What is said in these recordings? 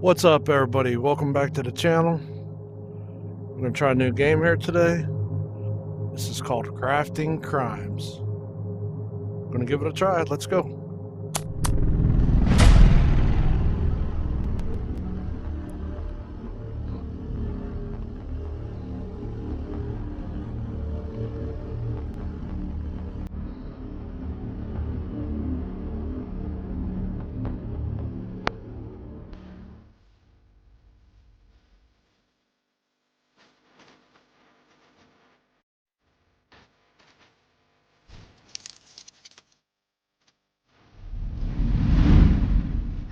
What's up, everybody? Welcome back to the channel. We're going to try a new game here today. This is called Crafting Crimes. I'm going to give it a try. Let's go.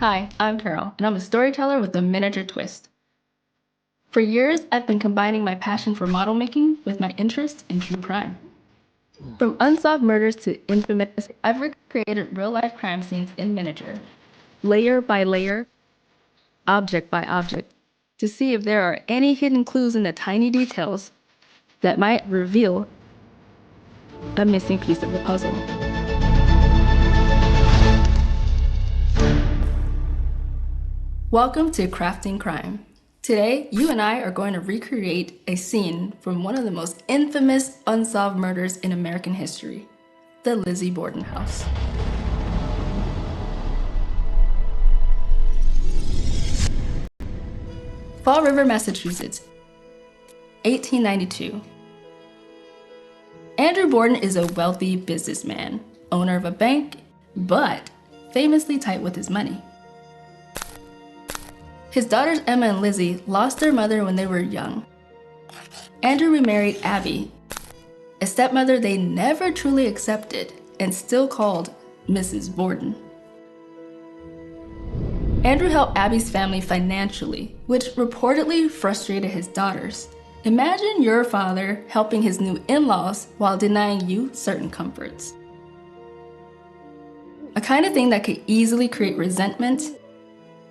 Hi, I'm Carol, and I'm a storyteller with a miniature twist. For years, I've been combining my passion for model making with my interest in true crime. From unsolved murders to infamous, I've recreated real-life crime scenes in miniature, layer by layer, object by object, to see if there are any hidden clues in the tiny details that might reveal a missing piece of the puzzle. Welcome to Crafting Crime. Today, you and I are going to recreate a scene from one of the most infamous unsolved murders in American history, the Lizzy Borden house. Fall River, Massachusetts, 1892. Andrew Borden is a wealthy businessman, owner of a bank, but famously tight with his money. His daughters Emma and Lizzy lost their mother when they were young. Andrew remarried Abby, a stepmother they never truly accepted and still called Mrs. Borden. Andrew helped Abby's family financially, which reportedly frustrated his daughters. Imagine your father helping his new in-laws while denying you certain comforts. A kind of thing that could easily create resentment,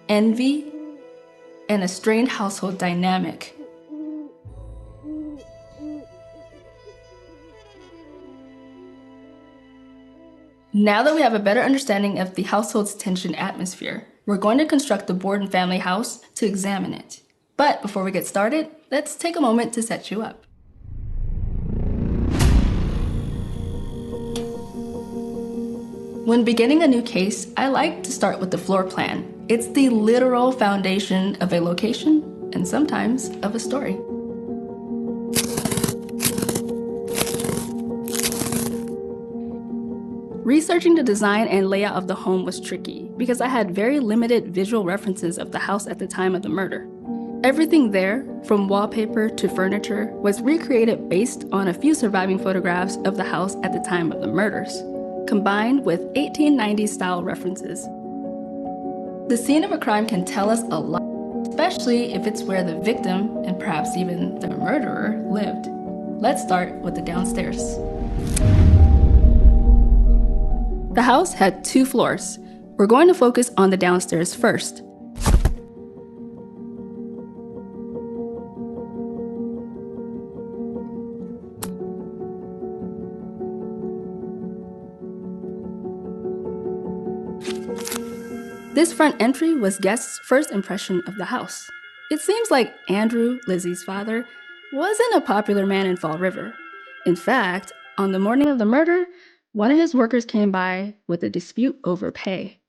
envy, and a strained household dynamic. Now that we have a better understanding of the household's tension atmosphere, we're going to construct the Borden family house to examine it. But before we get started, let's take a moment to set you up. When beginning a new case, I like to start with the floor plan. It's the literal foundation of a location and sometimes of a story. Researching the design and layout of the home was tricky because I had very limited visual references of the house at the time of the murder. Everything there, from wallpaper to furniture, was recreated based on a few surviving photographs of the house at the time of the murders, combined with 1890s style references. The scene of a crime can tell us a lot, especially if it's where the victim, and perhaps even the murderer, lived. Let's start with the downstairs. The house had 2 floors. We're going to focus on the downstairs first. This front entry was guests' first impression of the house. It seems like Andrew, Lizzy's father, wasn't a popular man in Fall River. In fact, on the morning of the murder, one of his workers came by with a dispute over pay.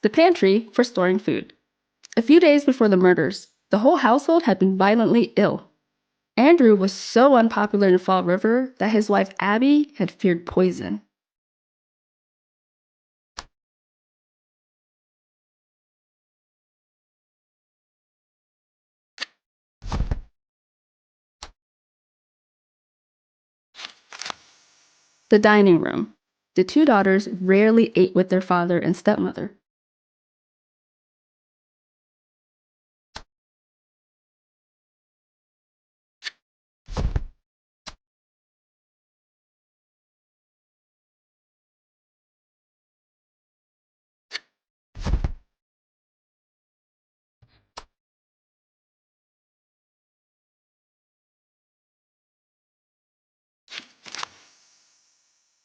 The pantry for storing food. A few days before the murders, the whole household had been violently ill. Andrew was so unpopular in Fall River that his wife Abby had feared poison. The dining room. The 2 daughters rarely ate with their father and stepmother.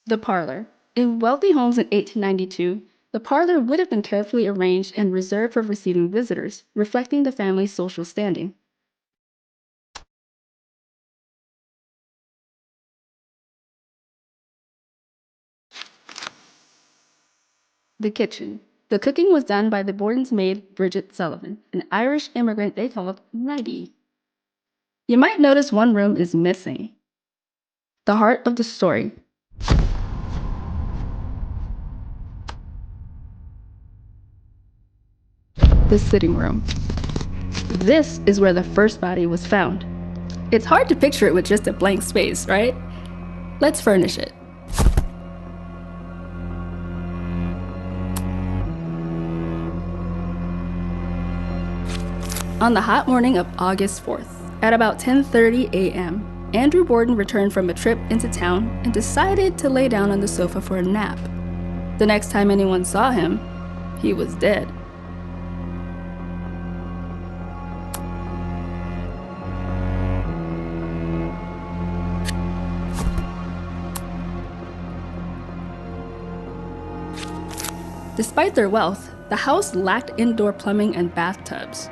The parlor. In wealthy homes in 1892, the parlor would have been carefully arranged and reserved for receiving visitors, reflecting the family's social standing. The kitchen. The cooking was done by the Borden's maid, Bridget Sullivan, an Irish immigrant they called Maggie. You might notice one room is missing. The heart of the story. The sitting room. This is where the first body was found. It's hard to picture it with just a blank space, right? Let's furnish it. On the hot morning of August 4th, at about 10:30 a.m., Andrew Borden returned from a trip into town and decided to lay down on the sofa for a nap. The next time anyone saw him, he was dead. Despite their wealth, the house lacked indoor plumbing and bathtubs.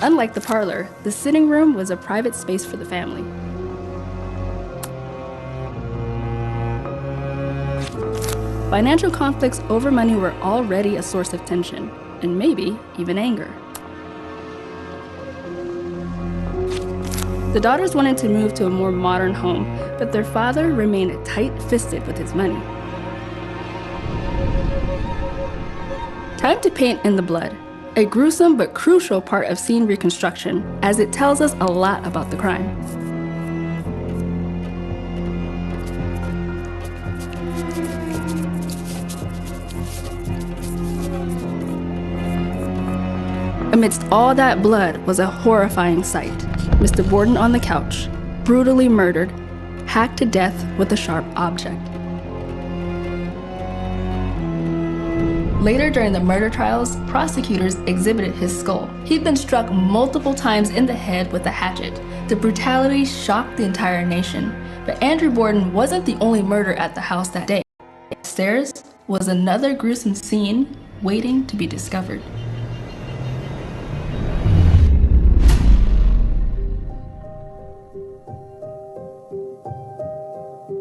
Unlike the parlor, the sitting room was a private space for the family. Financial conflicts over money were already a source of tension, and maybe even anger. The daughters wanted to move to a more modern home, but their father remained tight-fisted with his money. Time to paint in the blood. A gruesome but crucial part of scene reconstruction, as it tells us a lot about the crime. Amidst all that blood was a horrifying sight. Mr. Borden on the couch, brutally murdered, hacked to death with a sharp object. Later during the murder trials, prosecutors exhibited his skull. He'd been struck multiple times in the head with a hatchet. The brutality shocked the entire nation. But Andrew Borden wasn't the only murder at the house that day. Upstairs was another gruesome scene waiting to be discovered.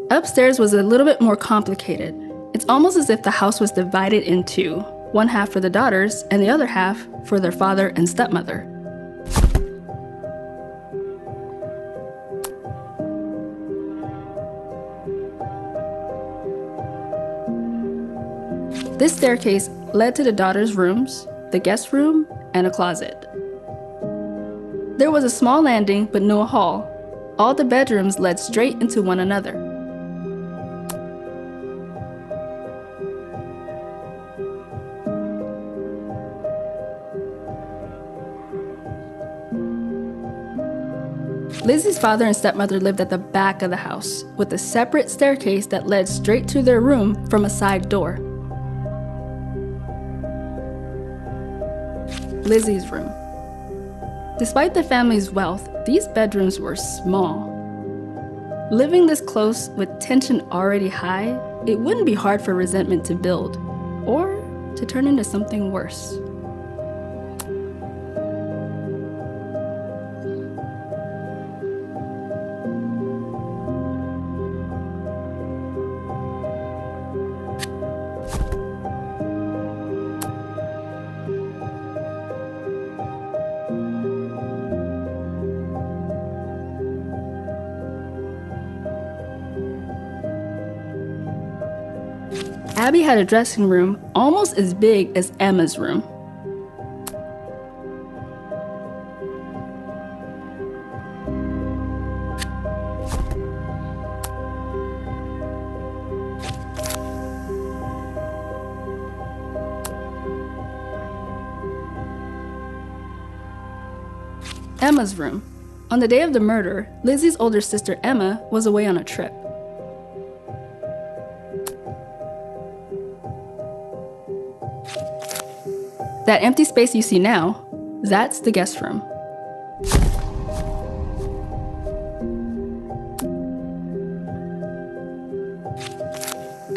Upstairs was a little bit more complicated. It's almost as if the house was divided in two, one half for the daughters and the other half for their father and stepmother. This staircase led to the daughters' rooms, the guest room, and a closet. There was a small landing, but no hall. All the bedrooms led straight into one another. Lizzy's father and stepmother lived at the back of the house, with a separate staircase that led straight to their room from a side door. Lizzy's room. Despite the family's wealth, these bedrooms were small. Living this close with tension already high, it wouldn't be hard for resentment to build, or to turn into something worse. Abby had a dressing room almost as big as Emma's room. Emma's room. On the day of the murder, Lizzy's older sister Emma was away on a trip. That empty space you see now, that's the guest room.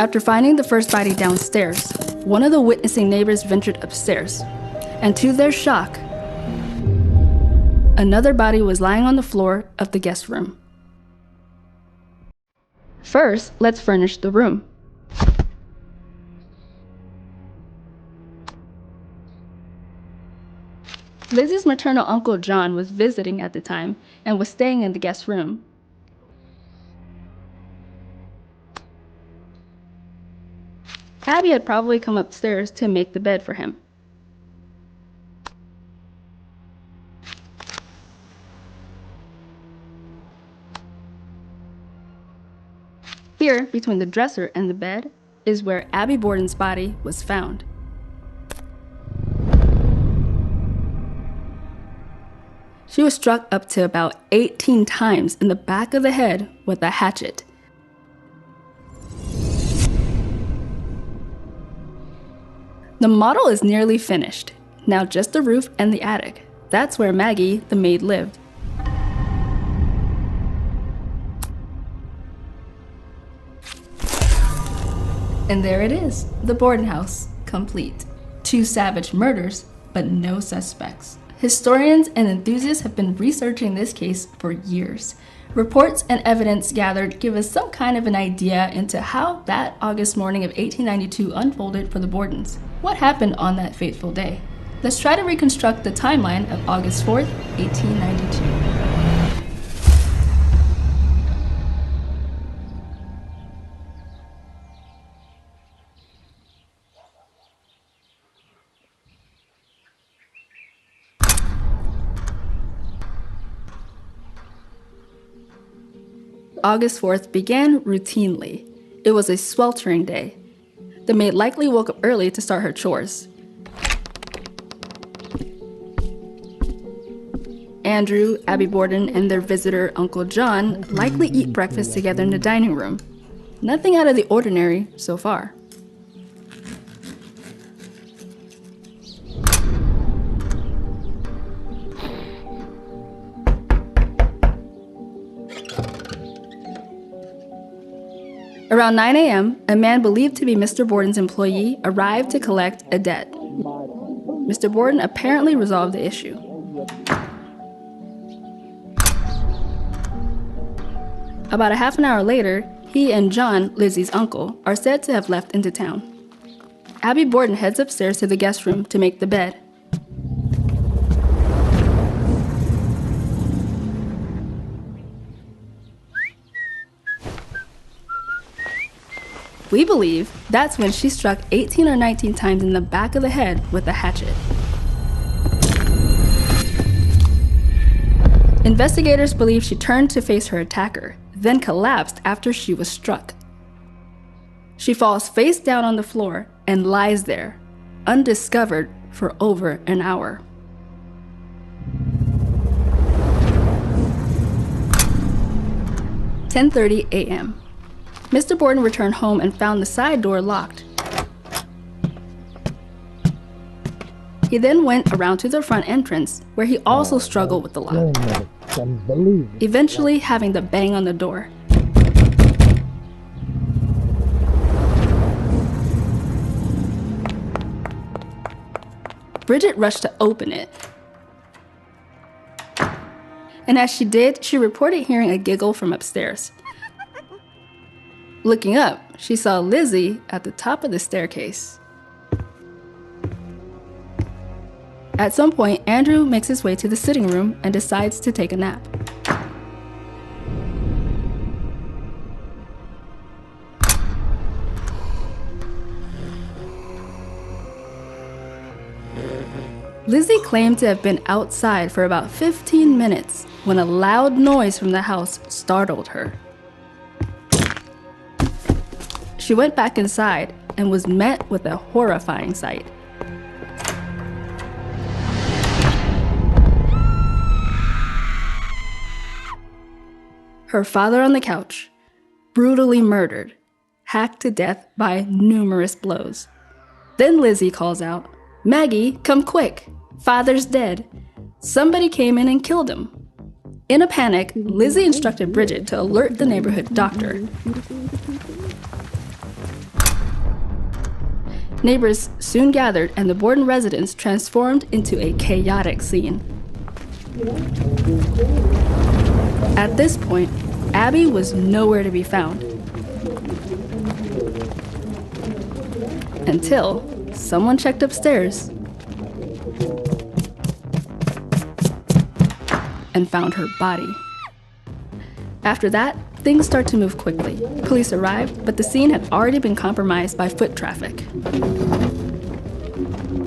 After finding the first body downstairs, one of the witnessing neighbors ventured upstairs, and to their shock, another body was lying on the floor of the guest room. First, let's furnish the room. Lizzy's maternal uncle John was visiting at the time and was staying in the guest room. Abby had probably come upstairs to make the bed for him. Here, between the dresser and the bed, is where Abby Borden's body was found. She was struck up to about 18 times in the back of the head with a hatchet. The model is nearly finished. Now just the roof and the attic. That's where Maggie, the maid, lived. And there it is, the Borden house, complete. 2 savage murders, but no suspects. Historians and enthusiasts have been researching this case for years. Reports and evidence gathered give us some kind of an idea into how that August morning of 1892 unfolded for the Bordens. What happened on that fateful day? Let's try to reconstruct the timeline of August 4th, 1892. August 4th began routinely. It was a sweltering day. The maid likely woke up early to start her chores. Andrew, Abby Borden, and their visitor, Uncle John, likely eat breakfast together in the dining room. Nothing out of the ordinary so far. Around 9 a.m., a man believed to be Mr. Borden's employee arrived to collect a debt. Mr. Borden apparently resolved the issue. About a half an hour later, he and John, Lizzy's uncle, are said to have left into town. Abby Borden heads upstairs to the guest room to make the bed. We believe that's when she struck 18 or 19 times in the back of the head with a hatchet. Investigators believe she turned to face her attacker, then collapsed after she was struck. She falls face down on the floor and lies there, undiscovered for over an hour. "10:30 a.m. Mr. Borden returned home and found the side door locked. He then went around to the front entrance, where he also struggled with the lock, eventually having to bang on the door. Bridget rushed to open it. And as she did, she reported hearing a giggle from upstairs. Looking up, she saw Lizzy at the top of the staircase. At some point, Andrew makes his way to the sitting room and decides to take a nap. Lizzy claimed to have been outside for about 15 minutes when a loud noise from the house startled her. She went back inside and was met with a horrifying sight. Her father on the couch, brutally murdered, hacked to death by numerous blows. Then Lizzy calls out, "Maggie, come quick! Father's dead. Somebody came in and killed him." In a panic, Lizzy instructed Bridget to alert the neighborhood doctor. Neighbors soon gathered, and the Borden residence transformed into a chaotic scene. At this point, Abby was nowhere to be found. Until someone checked upstairs and found her body. After that, things start to move quickly. Police arrived, but the scene had already been compromised by foot traffic.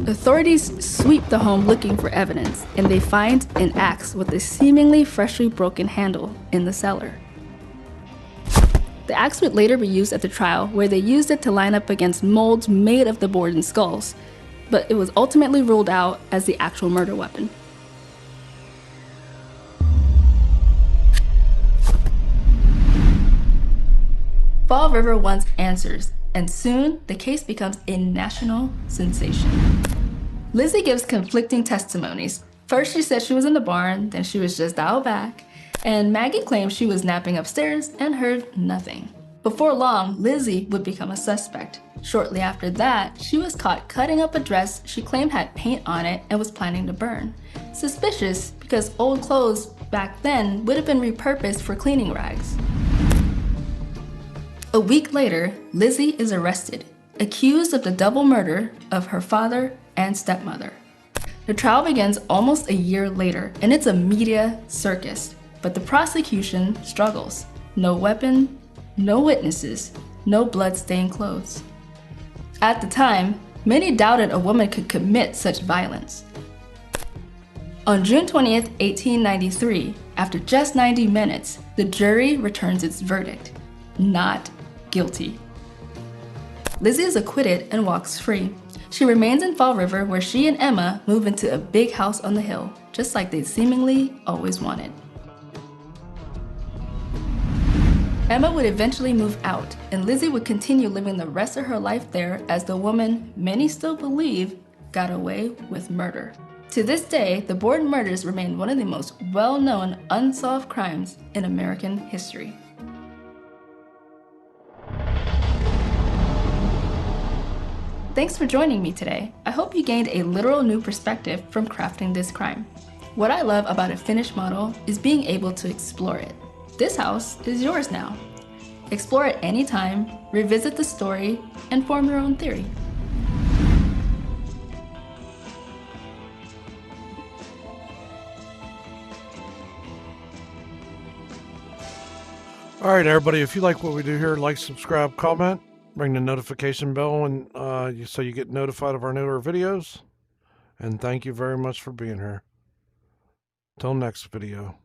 Authorities sweep the home looking for evidence, and they find an axe with a seemingly freshly broken handle in the cellar. The axe would later be used at the trial, where they used it to line up against molds made of the Borden skulls, but it was ultimately ruled out as the actual murder weapon. Fall River wants answers, and soon the case becomes a national sensation. Lizzy gives conflicting testimonies. First, she said she was in the barn, then she was just out back, and Maggie claims she was napping upstairs and heard nothing. Before long, Lizzy would become a suspect. Shortly after that, she was caught cutting up a dress she claimed had paint on it and was planning to burn. Suspicious because old clothes back then would have been repurposed for cleaning rags. A week later, Lizzy is arrested, accused of the double murder of her father and stepmother. The trial begins almost a year later, and it's a media circus, but the prosecution struggles. No weapon, no witnesses, no blood-stained clothes. At the time, many doubted a woman could commit such violence. On June 20th, 1893, after just 90 minutes, the jury returns its verdict: not guilty. Lizzy is acquitted and walks free. She remains in Fall River, where she and Emma move into a big house on the hill, just like they seemingly always wanted. Emma would eventually move out, and Lizzy would continue living the rest of her life there as the woman many still believe got away with murder. To this day, the Borden murders remain one of the most well-known unsolved crimes in American history. Thanks for joining me today. I hope you gained a literal new perspective from crafting this crime. What I love about a finished model is being able to explore it. This house is yours now. Explore it anytime, revisit the story, and form your own theory. All right, everybody, if you like what we do here, like, subscribe, comment, ring the notification bell so you get notified of our newer videos. And thank you very much for being here. Till next video.